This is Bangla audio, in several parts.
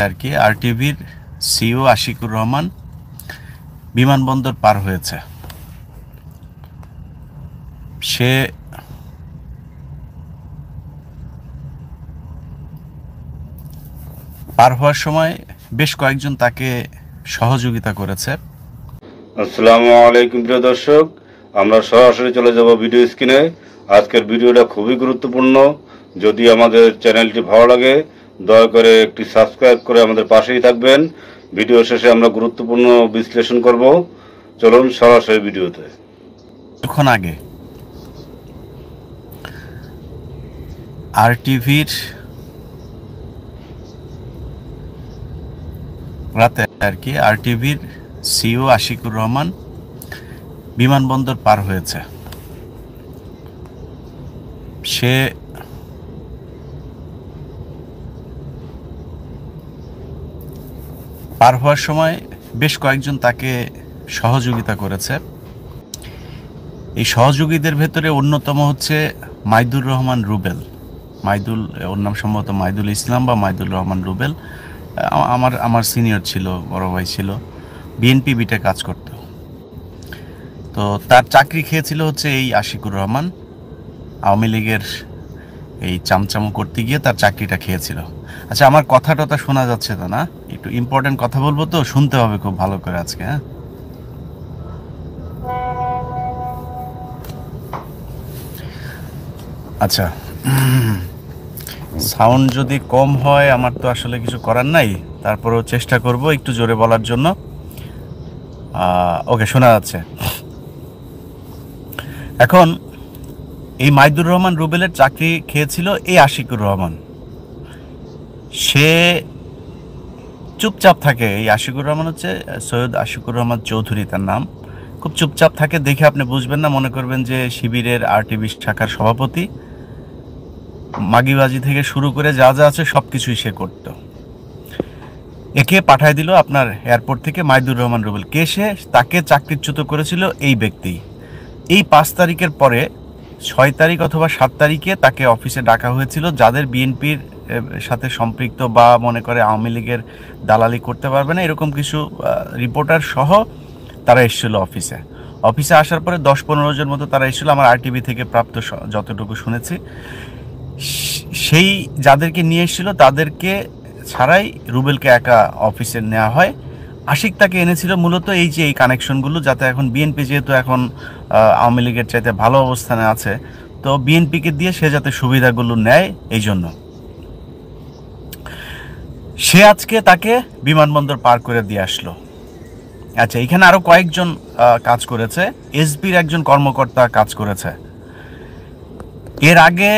আর কি আরটিভির সিইও আশিকুর রহমান বিমানবন্দর পার হয়েছে। সে পার হওয়ার সময় বেশ কয়েকজন তাকে সহযোগিতা করেছে। আসসালামু আলাইকুম প্রিয় দর্শক, আমরা সরাসরি চলে যাব ভিডিও স্ক্রিনে। আজকের ভিডিওটা খুবই গুরুত্বপূর্ণ। যদি আমাদের চ্যানেলটি ভালো লাগে দয়া করে একটি সাবস্ক্রাইব করে আমাদের পাশেই থাকবেন। ভিডিও শেষে আমরা গুরুত্বপূর্ণ বিশ্লেষণ করব। চলুন সরাসরি ভিডিওতে। কিছুক্ষণ আগে আরটিভির রাতে আর কি আরটিভির সিইও আশিকুর রহমান বিমানবন্দর পার হয়েছে। সে পার হওয়ার সময় বেশ কয়েকজন তাকে সহযোগিতা করেছে। এই সহযোগীদের ভেতরে অন্যতম হচ্ছে মাইদুর রহমান রুবেল। ওর নাম সম্ভবত মাইদুল ইসলাম বা মাইদুর রহমান রুবেল। আমার সিনিয়র ছিল, বড় ভাই ছিল, বিএনপি বিটে কাজ করত। তো তার চাকরি খেয়েছিল হচ্ছে এই আশিকুর রহমান। আওয়ামী লীগের এই চামচামো করতে গিয়ে তার চাকরিটা খেয়েছিল। আচ্ছা, আমার কথাটা শোনা যাচ্ছে তো না? একটু ইম্পর্টেন্ট কথা বলবো, তো শুনতে হবে খুব ভালো করে আজকে। হ্যাঁ, আচ্ছা, সাউন্ড যদি কম হয় আমার তো আসলে কিছু করার নাই, তারপরেও চেষ্টা করব একটু জোরে বলার জন্য। ওকে, শোনা যাচ্ছে। এখন এই মাইদুর রহমান রুবেলের চাকরি খেয়েছিল এই আশিকুর রহমান। সে চুপচাপ থাকে। এই আশিকুর রহমান হচ্ছে সৈয়দ আশিকুর রহমান চৌধুরী তার নাম। খুব চুপচাপ থাকে, দেখে আপনি বুঝবেন না, মনে করবেন যে শিবিরের আরটিভি শাখার সভাপতি। মাগিবাজি থেকে শুরু করে যা যা আছে সব কিছুই সে করত। একে পাঠায় দিল আপনার এয়ারপোর্ট থেকে মাইদুর রহমান রুবেল। কে সে? তাকে চাকরিচ্যুত করেছিল এই ব্যক্তি। এই 5 তারিখের পরে 6 তারিখ অথবা 7 তারিখে তাকে অফিসে ডাকা হয়েছিল। যাদের বিএনপির সাথে সম্পৃক্ত বা মনে করে আওয়ামী লীগের দালালি করতে পারবে না এরকম কিছু রিপোর্টার সহ তারা এসেছিল অফিসে আসার পরে 10-15 জন মতো তারা এসেছিল, আমার আরটিভি থেকে প্রাপ্ত যতটুকু শুনেছি। সেই যাদেরকে নিয়ে এসেছিল তাদেরকে ছাড়াই রুবেলকে একা অফিসে নেওয়া হয়। আশিক তাকে এনেছিল মূলত এই যে এই কানেকশনগুলো, যাতে এখন বিএনপি যেহেতু এখন আওয়ামী লীগের চাইতে ভালো অবস্থানে আছে, তো বিএনপিকে দিয়ে সে যাতে সুবিধাগুলো নেয় এই জন্য সে আজকে তাকে বিমানবন্দর পার করে দিয়ে আসলো। আচ্ছা, এখানে আরো কয়েকজন কাজ করেছে। এসবির একজন কর্মকর্তা কাজ করেছে। এর আগে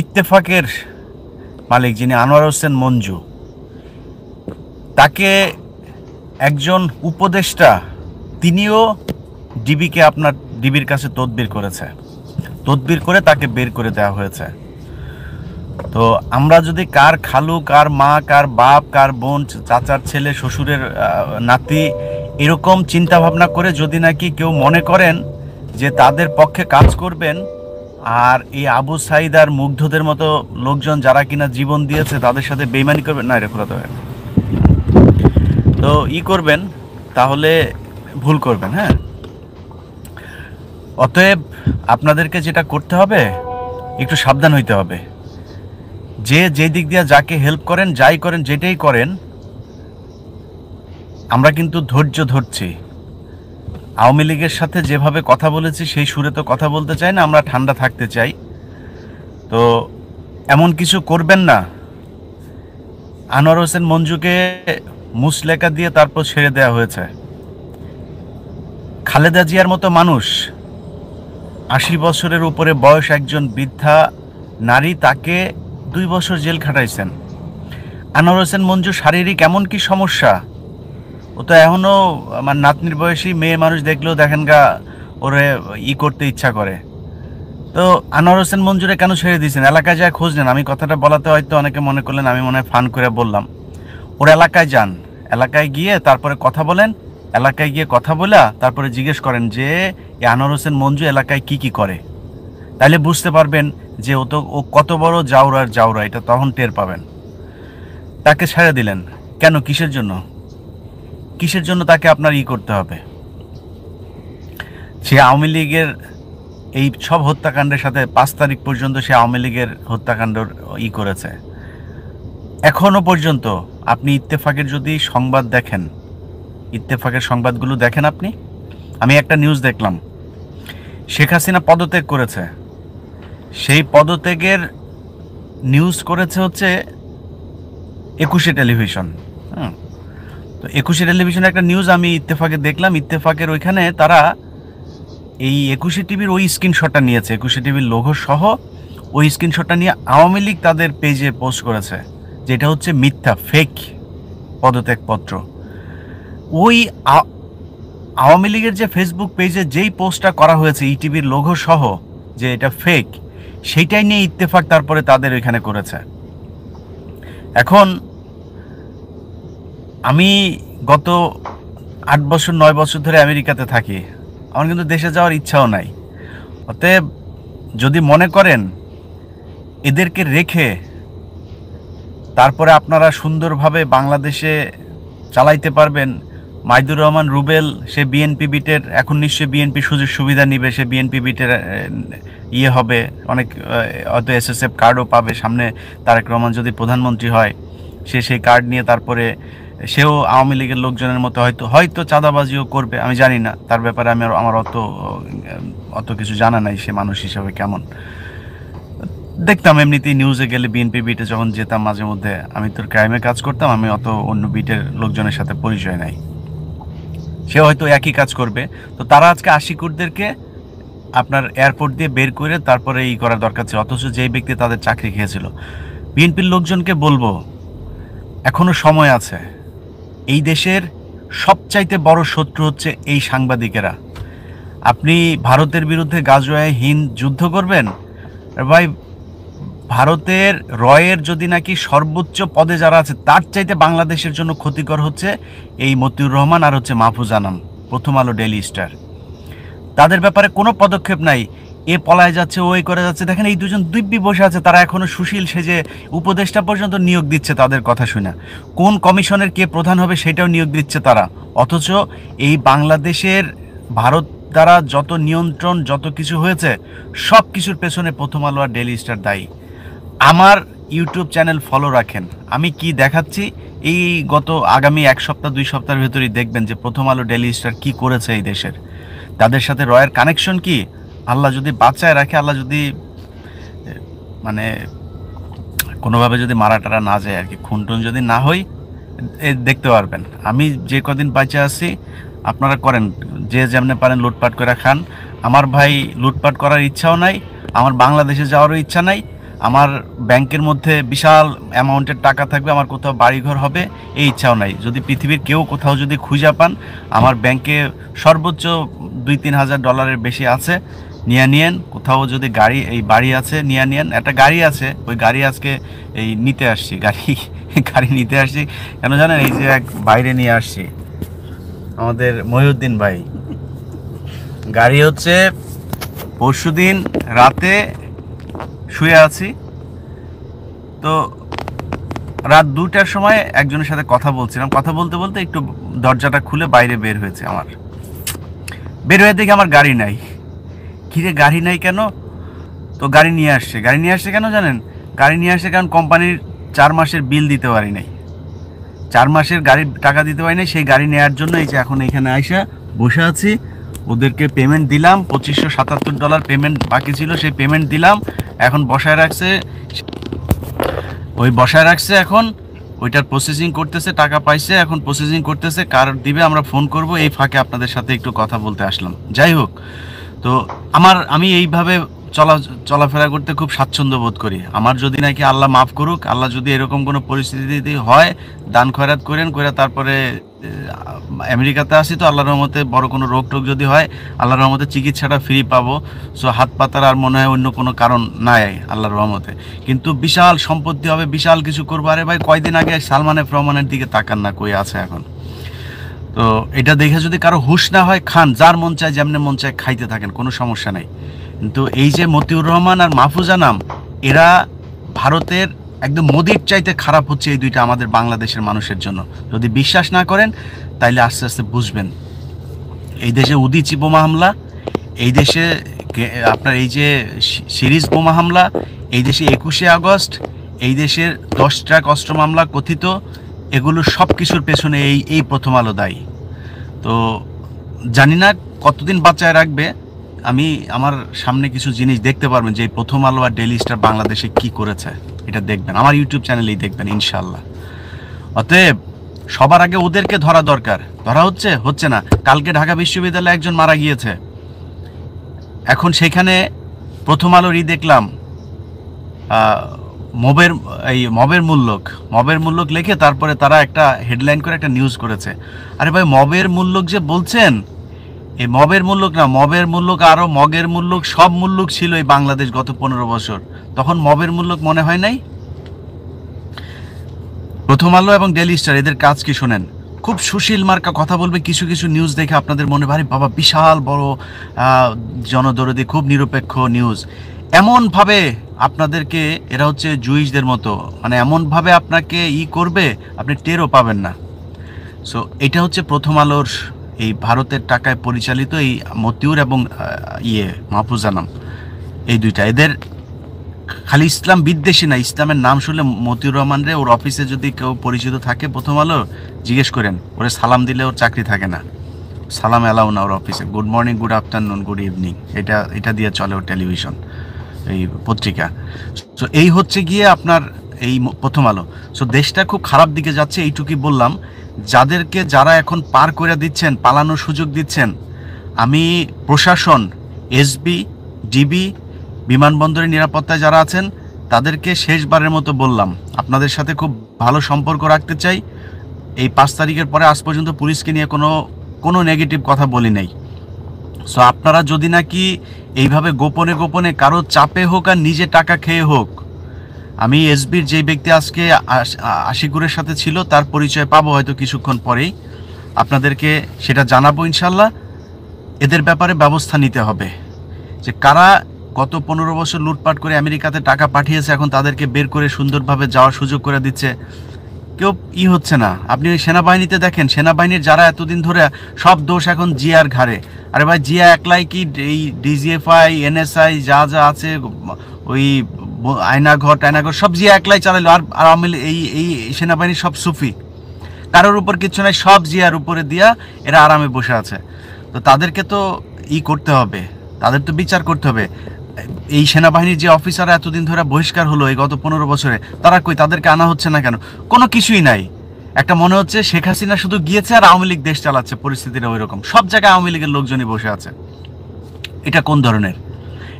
ইত্তেফাকের মালিক যিনি আনোয়ার হোসেন মঞ্জু, তাকে একজন উপদেষ্টা, তিনিও ডিবির কাছে তদবির করে তাকে বের করে দেওয়া হয়েছে। তো আমরা যদি কার খালু, কার মা, কার বাপ, কার বোন, চাচার ছেলে, শ্বশুরের নাতি এরকম চিন্তা ভাবনা করে যদি নাকি কেউ মনে করেন যে তাদের পক্ষে কাজ করবেন, আর এই আবু সাইদ আর মুগ্ধদের মতো লোকজন যারা কিনা জীবন দিয়েছে তাদের সাথে বেইমানি করবেন, না, এটা তো করবেন, তাহলে ভুল করবেন। হ্যাঁ, অতএব আপনাদেরকে যেটা করতে হবে, একটু সাবধান হইতে হবে। যে দিক দিয়ে যাকে হেল্প করেন, যাই করেন, যেটাই করেন, আমরা কিন্তু ধৈর্য ধরছি। আওয়ামী লীগের সাথে যেভাবে কথা বলেছি সেই সুরে তো কথা বলতে চাই না, আমরা ঠান্ডা থাকতে চাই। তো এমন কিছু করবেন না। আনোয়ার হোসেন মঞ্জুকে মুসলেকা দিয়ে তারপর ছেড়ে দেওয়া হয়েছে। খালেদা জিয়ার মতো মানুষ, 80 বছরের উপরে বয়স একজন বৃদ্ধা নারী, তাকে 2 বছর জেল খাটাইছেন। আনোয়ার হোসেন মঞ্জু শারীরিক এমন কি সমস্যা, ও তো এখনও আমার নাতনির বয়সী মেয়ে মানুষ দেখলেও দেখেন ওরে করতে ইচ্ছা করে। তো আনোয়ার হোসেন মঞ্জুরে কেন ছেড়ে দিয়েছেন? এলাকায় যায় খোঁজ নেন। আমি কথাটা বলাতে হয়তো অনেকে মনে করলেন আমি মনে হয় ফান করে বললাম। ওর এলাকায় যান, এলাকায় গিয়ে তারপরে কথা বলেন। এলাকায় গিয়ে কথা বলা তারপরে জিজ্ঞেস করেন যে এই আনোয়ার হোসেন মঞ্জু এলাকায় কি করে, তাহলে বুঝতে পারবেন যে ও কত বড় জাউরা, এটা তখন টের পাবেন। তাকে ছেড়ে দিলেন কেন? কিসের জন্য? কিসের জন্য তাকে আপনার করতে হবে? সে আওয়ামী লীগের এই সব হত্যাকাণ্ডের সাথে 5 তারিখ পর্যন্ত সে আওয়ামী লীগের হত্যাকাণ্ডর করেছে। এখনো পর্যন্ত আপনি ইত্তেফাকের যদি সংবাদ দেখেন, ইত্তেফাকের সংবাদগুলো দেখেন আপনি। আমি একটা নিউজ দেখলাম, শেখ হাসিনা পদত্যাগ করেছে, সেই পদত্যাগের নিউজ করেছে হচ্ছে 21 টেলিভিশন। তো 21 টেলিভিশনের একটা নিউজ আমি ইত্তেফাকে দেখলাম। ইত্তেফাকের ওইখানে তারা এই 21 টিভির ওই স্ক্রিনশটটা নিয়েছে, 21 টিভির লোগো সহ ওই স্ক্রিনশটটা নিয়ে আওয়ামী লীগ তাদের পেজে পোস্ট করেছে, যেটা হচ্ছে মিথ্যা, ফেক পদত্যাগপত্র। ওই আওয়ামী লীগের যে ফেসবুক পেজে যেই পোস্টটা করা হয়েছে ইটিভির লোগো সহ যে এটা ফেক, সেইটাই নিয়ে ইত্তেফাক তারপরে তাদের ওইখানে করেছে। এখন আমি গত 8 বছর 9 বছর ধরে আমেরিকাতে থাকি, আমার কিন্তু দেশে যাওয়ার ইচ্ছাও নাই। অতএব যদি মনে করেন এদেরকে রেখে তারপরে আপনারা সুন্দরভাবে বাংলাদেশে চালাইতে পারবেন, মাইদুর রহমান রুবেল সে বিএনপি বিটের, এখন নিশ্চয়ই বিএনপি সুযোগ সুবিধা নিবে, সে বিএনপি বিটের হবে, অনেক হয়তো এসএসএফ কার্ডও পাবে সামনে। তারেক রহমান যদি প্রধানমন্ত্রী হয়, সে সেই কার্ড নিয়ে তারপরে সেও আওয়ামী লীগের লোকজনের মতো হয়তো চাঁদাবাজিও করবে, আমি জানি না, তার ব্যাপারে আমার অত কিছু জানা নাই সে মানুষ হিসাবে কেমন। দেখতাম এমনিতেই নিউজে গেলে বিএনপি বিটে যখন যেতাম মাঝে মধ্যে, আমি তো ক্রাইমে কাজ করতাম, আমি অত অন্য বিটের লোকজনের সাথে পরিচয় নাই, সে হয়তো একই কাজ করবে। তো তারা আজকে আশিকুরদেরকে আপনার এয়ারপোর্ট দিয়ে বের করে তারপরে করার দরকার ছিল, অথচ যেই ব্যক্তি তাদের চাকরি খেয়েছিল। বিএনপির লোকজনকে বলবো এখনো সময় আছে। এই দেশের সবচাইতে বড় শত্রু হচ্ছে এই সাংবাদিকেরা। আপনি ভারতের বিরুদ্ধে গাজওয়ে হিন্দ যুদ্ধ করবেন, ভাই ভারতের রয়ের যদি নাকি সর্বোচ্চ পদে যারা আছে তার চাইতে বাংলাদেশের জন্য ক্ষতিকর হচ্ছে এই মতিউর রহমান আর হচ্ছে মাহফুজ আনাম, প্রথম আলো, ডেইলি স্টার। তাদের ব্যাপারে কোনো পদক্ষেপ নাই, এ পলায় যাচ্ছে, ওই করে যাচ্ছে। দেখেন এই দুজন দিব্যি বসে আছে, তারা এখনো সুশীল সেজে উপদেষ্টা পর্যন্ত নিয়োগ দিচ্ছে তাদের কথা শুনে। কোন কমিশনের কে প্রধান হবে সেটাও নিয়োগ দিচ্ছে তারা, অথচ এই বাংলাদেশের ভারত দ্বারা যত নিয়ন্ত্রণ যত কিছু হয়েছে সব কিছুর পেছনে প্রথম আলো আর ডেইলি স্টার দায়ী। আমার ইউটিউব চ্যানেল ফলো রাখেন, আমি কি দেখাচ্ছি এই গত আগামী 1 সপ্তাহ 2 সপ্তাহের ভেতরেই দেখবেন যে প্রথম আলো ডেইলি স্টার কী করেছে এই দেশের। তাদের সাথে রয়ের কানেকশন কি, আল্লাহ যদি বাঁচায় রাখে, আল্লাহ যদি মানে কোনোভাবে যদি মারা টারা না যায় আর কি, খুনটুন যদি না হই, দেখতে পারবেন। আমি যে কদিন বাঁচে আছি আপনারা করেন, যে যেমনে পারেন লুটপাট করে খান। আমার ভাই লুটপাট করার ইচ্ছাও নাই, আমার বাংলাদেশে যাওয়ারও ইচ্ছা নাই, আমার ব্যাংকের মধ্যে বিশাল অ্যামাউন্টের টাকা থাকবে, আমার কোথাও বাড়িঘর হবে এই ইচ্ছাও নাই। যদি পৃথিবীর কেউ কোথাও যদি খুঁজে পান, আমার ব্যাংকে সর্বোচ্চ $2-3 হাজার বেশি আছে, নিয়েন। কোথাও যদি বাড়ি আছে নিয়েন। একটা গাড়ি আছে, ওই গাড়ি আজকে নিতে আসছি, গাড়ি নিতে আসছি কেন জানেন? এই যে এক বাইরে নিয়ে আসছি, আমাদের মহিউদ্দিন ভাই গাড়ি হচ্ছে পরশুদিন রাতে শুয়ে আছি, তো রাত 2টার সময় একজনের সাথে কথা বলছিলাম, কথা বলতে বলতে একটু দরজাটা খুলে বাইরে বের হয়েছে, বের হয়ে দেখি আমার গাড়ি নাই। কিরে গাড়ি নাই কেন? তো গাড়ি নিয়ে আসছে কেন জানেন? গাড়ি নিয়ে আসছে কারণ কোম্পানির 4 মাসের বিল দিতে পারি নাই, 4 মাসের গাড়ির টাকা দিতে পারি নাই, সেই গাড়ি নেওয়ার জন্য এই যে এখন এখানে আইসা বসে আছি। ওদেরকে পেমেন্ট দিলাম, $2577 পেমেন্ট বাকি ছিল, সেই পেমেন্ট দিলাম, এখন বসায় রাখছে, এখন ওইটার প্রসেসিং করতেছে, টাকা পাইছে, এখন প্রসেসিং করতেছে, কার দিবে আমরা ফোন করব। এই ফাঁকে আপনাদের সাথে একটু কথা বলতে আসলাম। যাই হোক, তো আমি এইভাবে চলাফেরা করতে খুব স্বাচ্ছন্দ্য বোধ করি। আমার যদি নাকি আল্লাহ মাফ করুক, আল্লাহ যদি এরকম কোনো পরিস্থিতি হয়, দান খয়রাত করে তারপরে আমেরিকাতে আসি, তো আল্লাহর রহমতে বড় কোনো রোগ টোগ যদি হয়, আল্লাহর রহমতে চিকিৎসাটা ফ্রি পাবো। সো হাত পাতার আর মনে হয় অন্য কোনো কারণ নাই আল্লাহর রহমতে, কিন্তু বিশাল সম্পত্তি হবে, বিশাল কিছু করবো। আরে ভাই কয়দিন আগে সালমান এফ রহমানের দিকে তাকান না, কই আছে এখন? তো এটা দেখে যদি কারো হুঁশ না হয়, খান, যার মন চায় যেমনে মন চায় খাইতে থাকেন, কোনো সমস্যা নাই। কিন্তু এই যে মতিউর রহমান আর মাহফুজ আনাম, এরা ভারতের একদম মোদির চাইতে খারাপ হচ্ছে এই দুইটা আমাদের বাংলাদেশের মানুষের জন্য। যদি বিশ্বাস না করেন তাইলে আস্তে আস্তে বুঝবেন। এই দেশে উদীচী বোমা হামলা, এই দেশে আপনার এই যে সিরিজ বোমা হামলা, এই দেশে 21শে আগস্ট, এই দেশের 10 ট্রাক অস্ত্র মামলা কথিত, এগুলো সব কিছুর পেছনে এই প্রথম আলো দায়ী। তো জানি না কতদিন বাঁচায় রাখবে। আমি আমার সামনে কিছু জিনিস দেখতে পারবেন যে প্রথম আলো আর ডেইলি স্টার বাংলাদেশে কি করেছে, এটা দেখবেন আমার ইউটিউব চ্যানেলেই দেখবেন ইনশাল্লাহ। অতএব সবার আগে ওদেরকে ধরা দরকার। ধরা হচ্ছে না। কালকে ঢাকা বিশ্ববিদ্যালয়ে একজন মারা গিয়েছে, এখন সেখানে প্রথম আলোরই দেখলাম মবের মূল্যক লিখে তারপরে তারা একটা হেডলাইন করে একটা নিউজ করেছে। আরে ভাই, মবের মূল্যক যে বলছেন, এই মবের মূল্যক না, মবের মূল্যক আরো মগের মূল্যক, সব মূল্যক ছিল এই বাংলাদেশ গত 15 বছর। তখন মবের মূল্যক মনে হয় নাই? প্রথম আলো এবং ডেইলি স্টার এদের কাজ কি শোনেন, খুব সুশীল মার্কা কথা বলবে। কিছু কিছু নিউজ দেখে আপনাদের মনে ভারী বাবা বিশাল বড় জনদরদি, খুব নিরপেক্ষ নিউজ। এমনভাবে আপনাদেরকে, এরা হচ্ছে জুইসদের মতো, মানে এমনভাবে আপনাকে করবে আপনি টেরও পাবেন না। সো এটা হচ্ছে প্রথম আলোর এই ভারতের টাকায় পরিচালিত এই মতিউর এবং মাহফুজ আনাম, এই দুইটা। এদের খালি ইসলাম বিদ্বেষী না, ইসলামের নাম শুনলে মতিউর রহমান রে ওর অফিসে যদি কেউ পরিচিত থাকে প্রথম আলো, জিজ্ঞেস করেন, ওরে সালাম দিলে ওর চাকরি থাকে না, সালাম এলাও না ওর অফিসে। Good morning, good afternoon, good evening, এটা দিয়ে চলে ওর টেলিভিশন, এই পত্রিকা। সো এই হচ্ছে গিয়ে আপনার এই প্রথম আলো। সো দেশটা খুব খারাপ দিকে যাচ্ছে, এইটুকুই বললাম। যারা এখন পার করে দিচ্ছেন, পালানোর সুযোগ দিচ্ছেন, আমি প্রশাসন, এসবি, ডিবি, বিমানবন্দরের নিরাপত্তায় যারা আছেন তাদেরকে শেষবারের মতো বললাম, আপনাদের সাথে খুব ভালো সম্পর্ক রাখতে চাই। এই 5 তারিখের পরে আজ পর্যন্ত পুলিশকে নিয়ে কোনো নেগেটিভ কথা বলি নাই। সো আপনারা যদি নাকি এইভাবে গোপনে গোপনে কারো চাপে হোক আর নিজে টাকা খেয়ে হোক, আমি এসবির যে ব্যক্তি আজকে আশিকুরের সাথে ছিল তার পরিচয় পাবো হয়তো কিছুক্ষণ পরেই, আপনাদেরকে সেটা জানাবো ইনশাল্লাহ। এদের ব্যাপারে ব্যবস্থা নিতে হবে, যে কারা গত 15 বছর লুটপাট করে আমেরিকাতে টাকা পাঠিয়েছে, এখন তাদেরকে বের করে সুন্দরভাবে যাওয়ার সুযোগ করে দিচ্ছে। কেউ হচ্ছে না। আপনি সেনাবাহিনীতে দেখেন, সেনাবাহিনীর যারা এতদিন ধরে, সব দোষ এখন জিয়ার ঘাড়ে। আরে ভাই, জিয়া একলাই কি এই ডিজিএফআই, এনএসআই যা আছে, ওই আয়নাঘর টায়নাঘর সব জিয়া একলাই চালাইলো। আর এই সেনাবাহিনী সব সুফি, কারোর উপর কিছু নাই, সব জিয়ার উপরে দিয়া এরা আরামে বসে আছে। তো তাদেরকে তো করতে হবে, তাদের তো বিচার করতে হবে। এই সেনাবাহিনীর যে অফিসাররা এতদিন ধরে বহিষ্কার হলো এই গত 15 বছরে, তারা কই? তাদেরকে আনা হচ্ছে না কেন? কোনো কিছুই নাই। একটা মনে হচ্ছে শেখ হাসিনা শুধু গিয়েছে আর আওয়ামী লীগ দেশ চালাচ্ছে, পরিস্থিতিটা ওই রকম। সব জায়গায় আওয়ামী লীগের লোকজনই বসে আছে। এটা কোন ধরনের?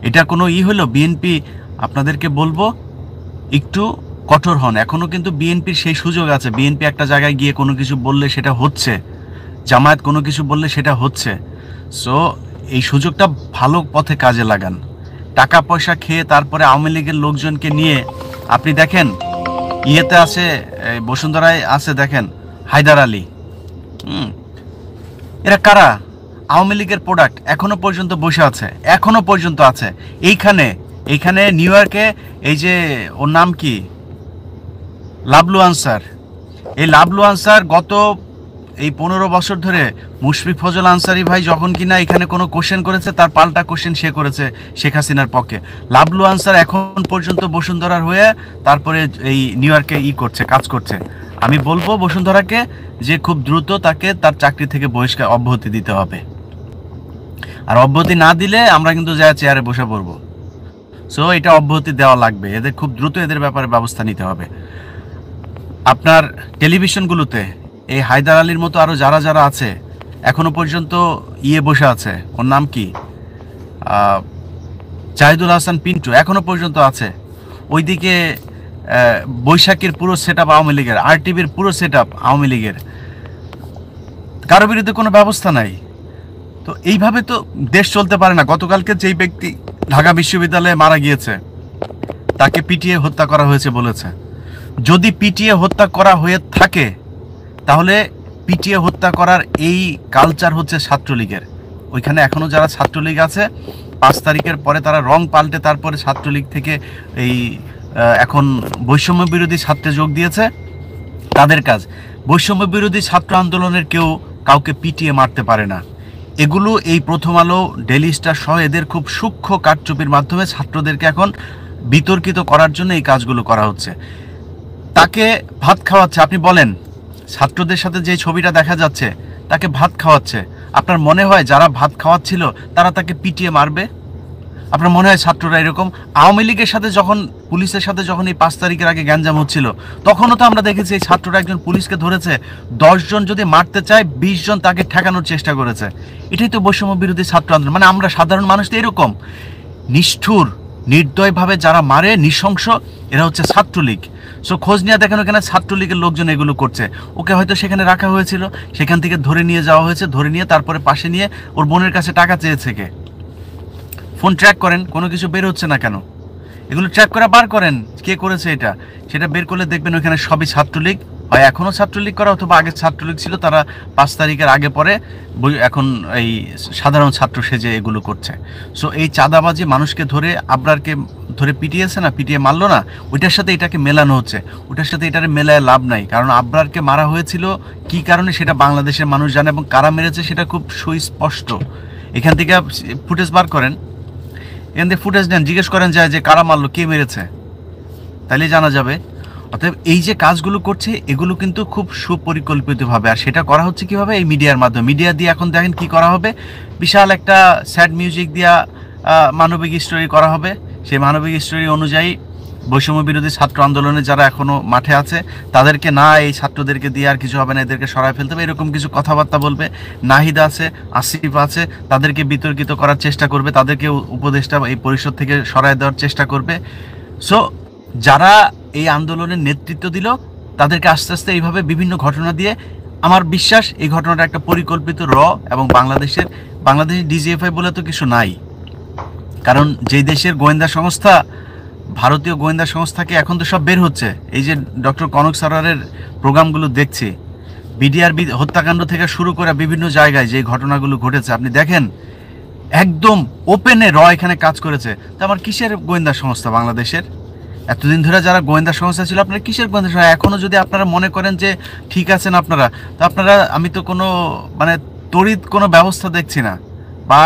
এটা কোনো হলো? বিএনপি, আপনাদেরকে বলবো একটু কঠোর হন। এখনো কিন্তু বিএনপির সেই সুযোগ আছে। বিএনপি একটা জায়গায় গিয়ে কোনো কিছু বললে সেটা হচ্ছে, জামায়াত কোনো কিছু বললে সেটা হচ্ছে। সো এই সুযোগটা ভালো পথে কাজে লাগান। টাকা পয়সা খেয়ে তারপরে আওয়ামী লীগের লোকজনকে নিয়ে আপনি দেখেন, ইয়েতে আছে, বসুন্ধরায় আছে, দেখেন হায়দার আলী, এরা কারা? আওয়ামী লীগের প্রোডাক্ট, এখনো পর্যন্ত বসে আছে, এখনো পর্যন্ত আছে এইখানে নিউ ইয়র্কে। এই যে ওর নাম কি, লাবলু আনসার, এই লাবলু আনসার গত এই 15 বছর ধরে মুশফিক ফজল আনসারি ভাই যখন কিনা এখানে কোনো কোশ্চেন করেছে, তার পাল্টা কোশ্চেন সে করেছে শেখ হাসিনার পক্ষে। লাবলু আনসার এখন পর্যন্ত বসুন্ধরার হয়ে তারপরে এই নিউ ইয়র্কে কাজ করছে। আমি বলবো বসুন্ধরাকে যে খুব দ্রুত তাকে তার চাকরি থেকে অব্যাহতি দিতে হবে। আর অব্যাহতি না দিলে আমরা কিন্তু যা চেয়ারে বসে পড়বো। সো এটা অব্যাহতি দেওয়া লাগবে। এদের খুব দ্রুত এদের ব্যাপারে ব্যবস্থা নিতে হবে। আপনার টেলিভিশনগুলোতে এই হায়দার আলীর মতো আরো যারা আছে এখনো পর্যন্ত বসে আছে, ওর নাম কি, জাহিদুল হাসান পিন্টু এখনো পর্যন্ত আছে। ওইদিকে বৈশাখীর পুরো সেট আপ আওয়ামী লীগের, আরটিভির পুরো সেট আপ আওয়ামী লীগের, কারো বিরুদ্ধে কোনো ব্যবস্থা নাই। তো এইভাবে তো দেশ চলতে পারে না। গতকালকে যেই ব্যক্তি ঢাকা বিশ্ববিদ্যালয়ে মারা গিয়েছে তাকে পিটিয়ে হত্যা করা হয়েছে বলেছে। যদি পিটিয়ে হত্যা করা হয়ে থাকে তাহলে পিটিয়ে হত্যা করার এই কালচার হচ্ছে ছাত্রলীগের। ওইখানে এখনো যারা ছাত্রলীগ আছে 5 তারিখের পরে তারা রং পাল্টে তারপরে ছাত্রলীগ থেকে এই এখন বৈষম্য বিরোধী ছাত্রে যোগ দিয়েছে, তাদের কাজ। বৈষম্য বিরোধী ছাত্র আন্দোলনের কেউ কাউকে পিটিয়ে মারতে পারে না। এগুলো এই প্রথম আলো, ডেইলি স্টার সহ এদের খুব সূক্ষ্ম কারচুপির মাধ্যমে ছাত্রদেরকে এখন বিতর্কিত করার জন্য এই কাজগুলো করা হচ্ছে। তাকে ভাত খাওয়াচ্ছে, আপনি বলেন, ছাত্রদের সাথে যে ছবিটা দেখা যাচ্ছে তাকে ভাত খাওয়াচ্ছে। আপনার মনে হয় যারা ভাত খাওয়াচ্ছিল তারা তাকে পিটিয়ে মারবে? আপনার মনে হয় ছাত্ররা এরকম? আওয়ামী লীগের সাথে যখন, পুলিশের সাথে যখন এই 5 তারিখের আগে গ্যাঞ্জাম হচ্ছিল, তখনও তো আমরা দেখেছি এই ছাত্ররা একজন পুলিশকে ধরেছে, 10 জন যদি মারতে চায় 20 জন তাকে ঠেকানোর চেষ্টা করেছে। এটাই তো বৈষম্য বিরোধী ছাত্র আন্দোলন। মানে আমরা সাধারণ মানুষ তো এরকম নিষ্ঠুর, নির্দয়ভাবে যারা মারে, নৃশংস, এরা হচ্ছে ছাত্রলীগ। সো খোঁজ নিয়ে দেখেন ওখানে ছাত্রলীগের লোকজন এগুলো করছে। ওকে হয়তো সেখানে রাখা হয়েছিল, সেখান থেকে ধরে নিয়ে যাওয়া হয়েছে, ধরে নিয়ে তারপরে পাশে নিয়ে ওর বোনের কাছে টাকা চেয়েছে কে? ফোন ট্র্যাক করেন, কোনো কিছু বের হচ্ছে না কেন? এগুলো ট্র্যাক করে বার করেন কে করেছে এটা, সেটা বের করলে দেখবেন ওইখানে সবই ছাত্রলীগ, হয় এখনও ছাত্রলীগ করা অথবা আগে ছাত্রলীগ ছিল, তারা 5 তারিখের আগে পরে এখন এই সাধারণ ছাত্র সেজে এগুলো করছে। সো এই চাঁদাবাজি, মানুষকে ধরে, আবরারকে ধরে পিটিয়েছে না, পিটিয়ে মারলো না, ওইটার সাথে এটাকে মেলানো হচ্ছে। ওইটার সাথে এটার মেলায় লাভ নাই, কারণ আবরারকে মারা হয়েছিল কি কারণে সেটা বাংলাদেশের মানুষ জানে, এবং কারা মেরেছে সেটা খুব সুস্পষ্ট। এখান থেকে ফুটেজ বার করেন, এখান থেকে ফুটেজ নেন, জিজ্ঞেস করেন যায় যে কারা মারলো, কে মেরেছে, তাহলে জানা যাবে। অতএব এই যে কাজগুলো করছে এগুলো কিন্তু খুব সুপরিকল্পিতভাবে, আর সেটা করা হচ্ছে কীভাবে? এই মিডিয়ার মাধ্যমে। মিডিয়া দিয়ে এখন দেখেন কি করা হবে, বিশাল একটা স্যাড মিউজিক দিয়া মানবিক স্টোরি করা হবে। সেই মানবিক স্টোরি অনুযায়ী বৈষম্য বিরোধী ছাত্র আন্দোলনে যারা এখনও মাঠে আছে তাদেরকে না, এই ছাত্রদেরকে দিয়ে আর কিছু হবে না, এদেরকে সরায় ফেলতে হবে, এরকম কিছু কথাবার্তা বলবে। নাহিদ আছে, আসিফ আছে, তাদেরকে বিতর্কিত করার চেষ্টা করবে, তাদেরকে উপদেষ্টা এই পরিষদ থেকে সরায় দেওয়ার চেষ্টা করবে। সো যারা এই আন্দোলনের নেতৃত্ব দিল তাদেরকে আস্তে আস্তে এইভাবে বিভিন্ন ঘটনা দিয়ে, আমার বিশ্বাস এই ঘটনাটা একটা পরিকল্পিত এবং বাংলাদেশের ডিজিএফআই বলে তো কিছু নাই। কারণ যেই দেশের গোয়েন্দা সংস্থা, ভারতীয় গোয়েন্দা সংস্থাকে এখন তো সব বের হচ্ছে। এই যে ডক্টর কনক সারারের প্রোগ্রামগুলো দেখছি, বিডিআর হত্যাকাণ্ড থেকে শুরু করে বিভিন্ন জায়গায় যে ঘটনাগুলো ঘটেছে আপনি দেখেন, একদম ওপেনে এখানে কাজ করেছে। তো আমার কিসের গোয়েন্দা সংস্থা বাংলাদেশের? এতদিন ধরে যারা গোয়েন্দা সংস্থা ছিল, আপনারা কিসের গোয়েন্দা সংস্থা? এখনও যদি আপনারা মনে করেন যে ঠিক আছেন আপনারা, তো আপনারা, আমি তো কোনো মানে তড়িৎ কোনো ব্যবস্থা দেখছি না। বা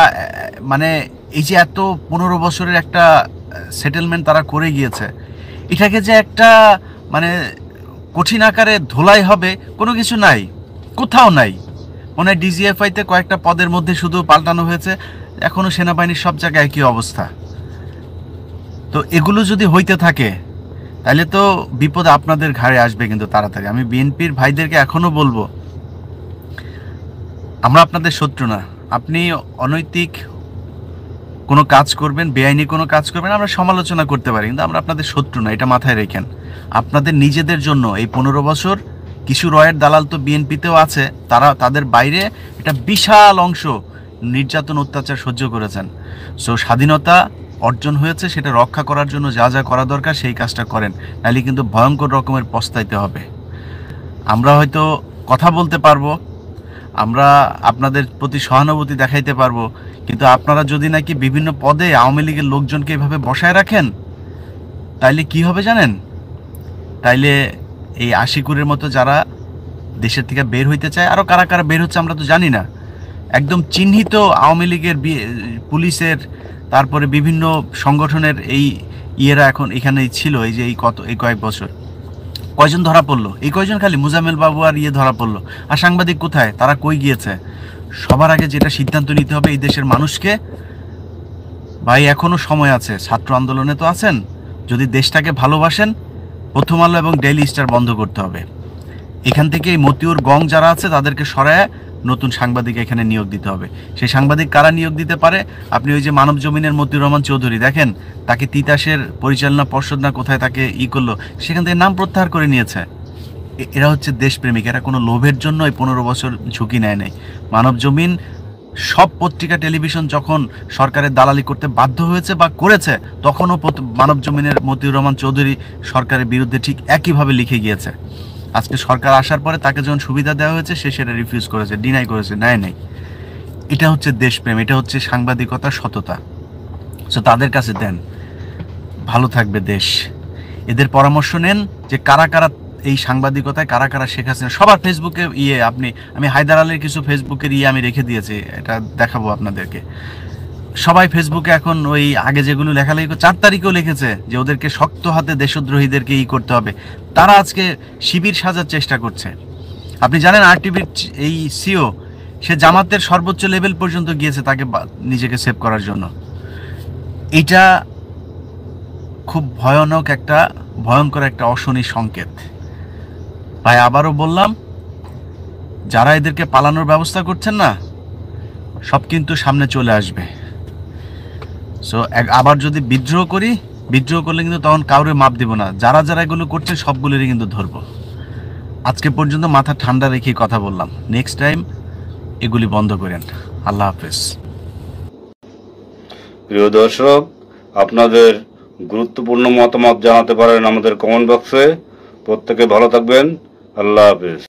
মানে এই যে এত 15 বছরের একটা সেটেলমেন্ট তারা করে গিয়েছে, এটাকে যে একটা মানে কঠিন আকারে ধোলাই হবে, কোনো কিছু নাই, কোথাও নাই। মনে হয় ডিজিএফআইতে কয়েকটা পদের মধ্যে শুধু পাল্টানো হয়েছে, এখনও সেনাবাহিনীর সব জায়গায় একই অবস্থা। তো এগুলো যদি হইতে থাকে তাহলে তো বিপদ আপনাদের ঘাড়ে আসবে কিন্তু তাড়াতাড়ি। আমি বিএনপির ভাইদেরকে এখনও বলবো, আমরা আপনাদের শত্রু না। আপনি অনৈতিক কোনো কাজ করবেন, বেআইনি কোনো কাজ করবেন, আমরা সমালোচনা করতে পারি, কিন্তু আমরা আপনাদের শত্রু না, এটা মাথায় রেখেন। আপনাদের নিজেদের জন্য এই 15 বছর কিছু রয়ের দালাল তো বিএনপিতেও আছে, তাদের বাইরে একটা বিশাল অংশ নির্যাতন, অত্যাচার সহ্য করেছেন। সো স্বাধীনতা অর্জন হয়েছে, সেটা রক্ষা করার জন্য যা যা করা দরকার সেই কাজটা করেন, নাহলে কিন্তু ভয়ঙ্কর রকমের পস্তাইতে হবে। আমরা হয়তো কথা বলতে পারবো, আমরা আপনাদের প্রতি সহানুভূতি দেখাইতে পারবো, কিন্তু আপনারা যদি নাকি বিভিন্ন পদে আওয়ামী লীগের লোকজনকে এভাবে বসায় রাখেন, তাইলে কি হবে জানেন? তাইলে এই আশিকুরের মতো যারা দেশের থেকে বের হইতে চায়, আরও কারা কারা বের হচ্ছে আমরা তো জানি না, একদম চিহ্নিত আওয়ামী লীগের, পুলিশের, তারপরে বিভিন্ন সংগঠনের এই ইয়েরা এখন এখানেই ছিল। এই যে এই কয়েক বছর কয়জন ধরা পড়লো? এই কয়জন, খালি মুজাম্মেল বাবু আর ধরা পড়লো। আর সাংবাদিক কোথায়? তারা কই গিয়েছে? সবার আগে যেটা সিদ্ধান্ত নিতে হবে এই দেশের মানুষকে, ভাই এখনো সময় আছে, ছাত্র আন্দোলনে তো আছেন, যদি দেশটাকে ভালোবাসেন, প্রথম আলো এবং ডেইলি স্টার বন্ধ করতে হবে। এখান থেকে এই মতিউর গং যারা আছে তাদেরকে সরায় নতুন সাংবাদিক এখানে নিয়োগ দিতে হবে। সেই সাংবাদিক কারা নিয়োগ দিতে পারে? আপনি ওই যে মানব জমিনের মতিউর রহমান চৌধুরী দেখেন, তাকে তিতাসের পরিচালনা পর্ষদ না কোথায় তাকে করলো, সেখান থেকে নাম প্রত্যাহার করে নিয়েছে। এরা হচ্ছে দেশপ্রেমিক, এরা কোনো লোভের জন্য এই 15 বছর ঝুঁকি নেয় নাই। মানব জমিন, সব পত্রিকা, টেলিভিশন যখন সরকারের দালালি করতে বাধ্য হয়েছে বা করেছে, তখনও মানব জমিনের মতিউর রহমান চৌধুরী সরকারের বিরুদ্ধে ঠিক একইভাবে লিখে গিয়েছে। আজকে সরকার আসার পরে তাকে যখন সুবিধা দেওয়া হয়েছে সে সেটা রিফিউজ করেছে, ডিনাই করেছে, নেয়। এটা হচ্ছে দেশপ্রেম, এটা হচ্ছে সাংবাদিকতার সততা। সো তাদের কাছে দেন, ভালো থাকবে দেশ। এদের পরামর্শ নেন যে কারা কারা এই সাংবাদিকতায় কারা কারা শেখ হাসিনা সবার ফেসবুকে আমি হায়দার আলীর কিছু ফেসবুকের আমি রেখে দিয়েছি, এটা দেখাবো আপনাদেরকে। সবাই ফেসবুকে এখন ওই আগে যেগুলো লেখালেখি 4 তারিখেও লিখেছে যে ওদেরকে শক্ত হাতে দেশদ্রোহীদেরকে করতে হবে, তারা আজকে শিবির সাজার চেষ্টা করছে। আপনি জানেন আরটিভির এই সিও সে জামাতের সর্বোচ্চ লেভেল পর্যন্ত গিয়েছে তাকে নিজেকে সেভ করার জন্য। এটা খুব ভয়ঙ্কর একটা অশনি সংকেত। ভাই আবারও বললাম, যারা এদেরকে পালানোর ব্যবস্থা করছেন না, সব কিন্তু সামনে চলে আসবে। সো আবার যদি বিদ্রোহ করলে কিন্তু তখন কাউরে মাপ দিব না। যারা যারা এগুলো করছে সবগুলোরই কিন্তু ধরবো। আজকে পর্যন্ত মাথা ঠান্ডা রেখে কথা বললাম, নেক্সট টাইম এগুলি বন্ধ করেন। আল্লাহ হাফেজ। প্রিয় দর্শক, আপনাদের গুরুত্বপূর্ণ মতামত জানাতে পারেন আমাদের কমেন্ট বক্সে। প্রত্যেকে ভালো থাকবেন। আল্লাহ হাফেজ।